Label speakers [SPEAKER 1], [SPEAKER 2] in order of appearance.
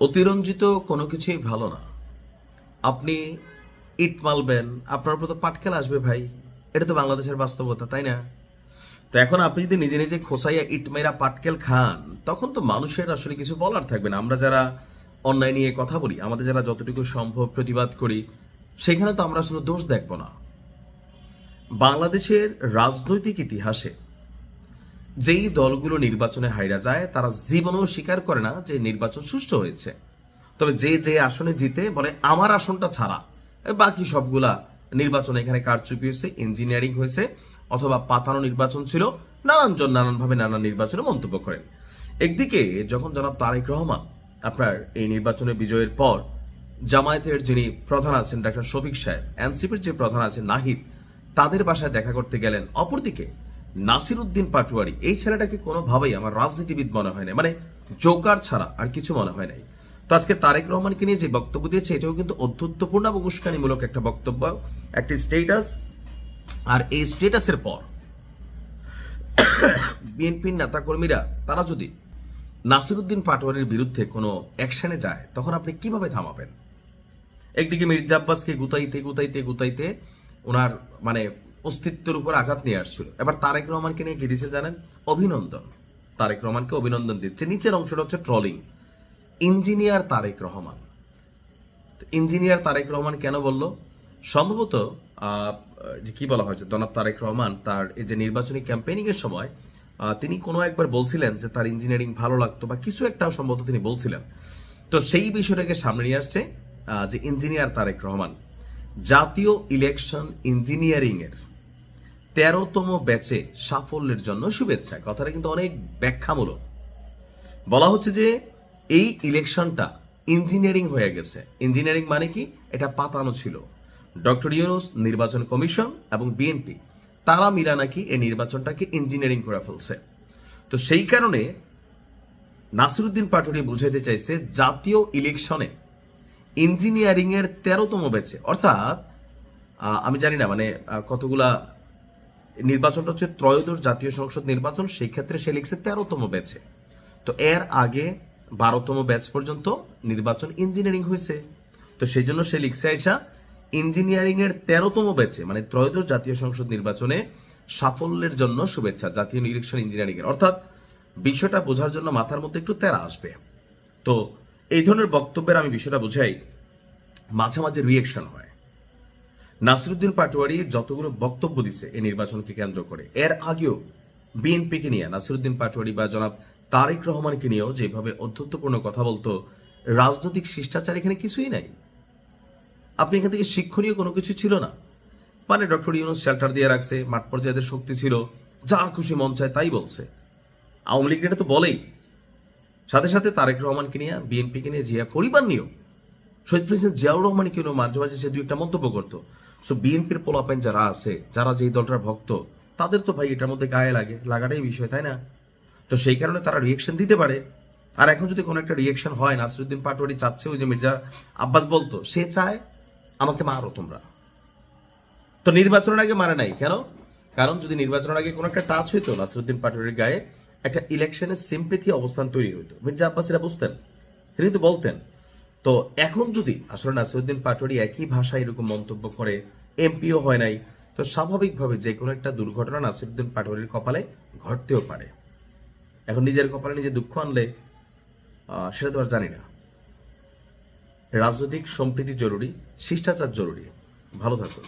[SPEAKER 1] অতিরঞ্জিত কোনো কিছুই ভালো না। আপনি ইট মারবেন, আপনার উপর তো পাটকেল আসবে ভাই। এটা তো বাংলাদেশের বাস্তবতা, তাই না? তো এখন আপনি যদি নিজে নিজে খোঁচাইয়া ইট মেরা পাটকেল খান, তখন তো মানুষের আসলে কিছু বলার থাকবে না। আমরা যারা অন্যায় নিয়ে কথা বলি, আমাদের যারা যতটুকু সম্ভব প্রতিবাদ করি, সেখানে তো আমরা আসলে দোষ দেখব না। বাংলাদেশের রাজনৈতিক ইতিহাসে যেই দলগুলো নির্বাচনে হাইরা যায়, তারা জীবনেও স্বীকার করে না যে নির্বাচন সুষ্ঠু হয়েছে। তবে যে যে আসনে জিতে বলে আমার আসনটা ছাড়া বাকি সবগুলা নির্বাচন এখানে কারচুপি হয়েছে, ইঞ্জিনিয়ারিং হয়েছে, অথবা পাতানো নির্বাচন ছিল। নানানজন নানানভাবে নানান নির্বাচনে মন্তব্য করেন। একদিকে যখন জনাব তারেক রহমান আপনার এই নির্বাচনে বিজয়ের পর জামায়াতের যিনি প্রধান আছেন ডাক্তার শফিক সাহেব, এনসিপির যে প্রধান আছেন নাহিদ, তাদের বাসায় দেখা করতে গেলেন। অপরদিকে নাসির উদ্দিন পাটোয়ারি, এই ছেলেটাকে কোনোভাবেই আমার রাজনীতিবিদ মনে হয় না, মানে জোকার ছাড়া আর কিছু মনে হয় নাই। তো আজকে তারেক রহমানকে নিয়ে যে বক্তব্য দিয়েছে, এটাও কিন্তু অধ্যত্বপূর্ণ এবং উস্কানিমূলক একটা বক্তব্য, একটা স্টেটাস। আর এই স্টেটাসের পর বিএনপির নেতাকর্মীরা তারা যদি নাসিরুদ্দিন পাটোয়ারির বিরুদ্ধে কোনো অ্যাকশনে যায়, তখন আপনি কিভাবে থামাবেন? একদিকে মির্জা আব্বাসকে গুতাইতে গুতাইতে গুতাইতে ওনার মানে অস্তিত্বের উপর আঘাত নিয়ে আসছিল। এবার তারেক রহমানকে নিয়ে কি দিচ্ছে জানেন? অভিনন্দন। তারেক রহমানকে অভিনন্দন দিচ্ছে। নিচের অংশটা হচ্ছে trolling. Engineer Tarek Rahman. Engineer Tarek Rahman কেন বলল? সম্ভবত যে কি বলা হয়েছে, জনাব তারেক রহমান তার এই যে নির্বাচনী ক্যাম্পেইনিং এর সময় তিনি কোনো একবার বলছিলেন যে তার ইঞ্জিনিয়ারিং ভালো লাগতো বা কিছু একটা সম্ভবত তিনি বলছিলেন। তো সেই বিষয়টাকে সামনে নিয়ে আসছে যে ইঞ্জিনিয়ার তারেক রহমান জাতীয় ইলেকশন ইঞ্জিনিয়ারিং এর 13তম ব্যাচে সাফল্যের জন্য শুভেচ্ছা। কথাটা কিন্তু অনেক ব্যাখ্যামূলক। বলা হচ্ছে যে এই ইলেকশনটা ইঞ্জিনিয়ারিং হয়ে গেছে। ইঞ্জিনিয়ারিং মানে কি? এটা পাতানো ছিল। ডক্টর ইউনূস, নির্বাচন কমিশন এবং বিএনপি তারা মিলা নাকি এই নির্বাচনটাকে ইঞ্জিনিয়ারিং করে ফেলছে। তো সেই কারণে নাসিরুদ্দিন পাটোয়ারি বুঝাইতে চাইছে জাতীয় ইলেকশনে ইঞ্জিনিয়ারিং এর 13তম ব্যাচে, অর্থাৎ আমি জানি না মানে কতগুলা নির্বাচনটা হচ্ছে ত্রয়োদশ জাতীয় সংসদ নির্বাচন, সেই ক্ষেত্রে সে লিখছে 13তম ব্যাচে। তো এর আগে 12তম ব্যাচ পর্যন্ত নির্বাচন ইঞ্জিনিয়ারিং হয়েছে। তো সেই জন্য সে লিখছে আইসা ইঞ্জিনিয়ারিং এর 13তম ব্যাচে মানে ত্রয়োদশ জাতীয় সংসদ নির্বাচনে সাফল্যের জন্য শুভেচ্ছা জাতীয় ইলেকশন ইঞ্জিনিয়ারিং এর। অর্থাৎ বিষয়টা বোঝার জন্য মাথার মধ্যে একটু তেরা আসবে। তো এই ধরনের বক্তব্যের আমি বিষয়টা বুঝাই, মাঝে মাঝে রিয়েকশন হয়। নাসিরুদ্দিন পাটোয়ারি যতগুলো বক্তব্য দিছে এই নির্বাচনকে কেন্দ্র করে, এর আগেও বিএনপিকে নিয়ে নাসিরুদ্দিন পাটোয়ারি বা জনাব তারেক রহমানকে নিয়েও যেভাবে অধ্যত্বপূর্ণ কথা বলতো, রাজনৈতিক শিষ্টাচার এখানে কিছুই নাই। আপনি এখান থেকে শিক্ষণীয় কোনো কিছু ছিল না। মানে ডক্টর ইউনূস শেল্টার দিয়ে রাখছে, মাঠ পর্যায়ের শক্তি ছিল, যা খুশি মন চায় তাই বলছে। আওয়ামী লীগ এটা তো বলেই। সাথে সাথে তারেক রহমানকে নিয়ে, বিএনপিকে নিয়ে, জিয়া পরিবার নিয়েও, শহীদ প্রেসিডেন্ট জিয়াউর রহমানকে নিয়েও মাঝে মাঝে সে দুই একটা মন্তব্য করতো। সো বিএনপির পোলাপাইন যারা আছে, যারা যেই দলটার ভক্ত, তাদের তো ভাই এটার মধ্যে গায়ে লাগে, লাগাটাই বিষয়, তাই না? তো সেই কারণে তারা রিয়েকশন দিতে পারে। আর এখন যদি কোনো একটা রিয়েকশন হয়, নাসিরুদ্দিন পাটোয়ারি চাচ্ছে ওই যে মির্জা আব্বাস বলতো, সে চায় আমাকে মারো তোমরা। তো নির্বাচনের আগে মারে নাই কেন? কারণ যদি নির্বাচনের আগে কোনো একটা টাচ হইতো নাসিরুদ্দিন পাটোয়ারির গায়ে, একটা ইলেকশনের সিম্পেথি অবস্থান তৈরি হইতো। মির্জা আব্বাস এরা বুঝতেন, তিনি তো বলতেন। তো এখন যদি আসলে নাসিরুদ্দিন পাটোয়ারি একই ভাষায় এরকম মন্তব্য করে, এমপিও হয় নাই, তো স্বাভাবিকভাবে যে কোনো একটা দুর্ঘটনা নাসিরুদ্দিন পাটোয়ারির কপালে ঘটতেও পারে। এখন নিজের কপালে নিজে দুঃখ আনলে সেটা তো আর জানি না। রাজনৈতিক সম্প্রীতি জরুরি, শিষ্টাচার জরুরি। ভালো থাকুন।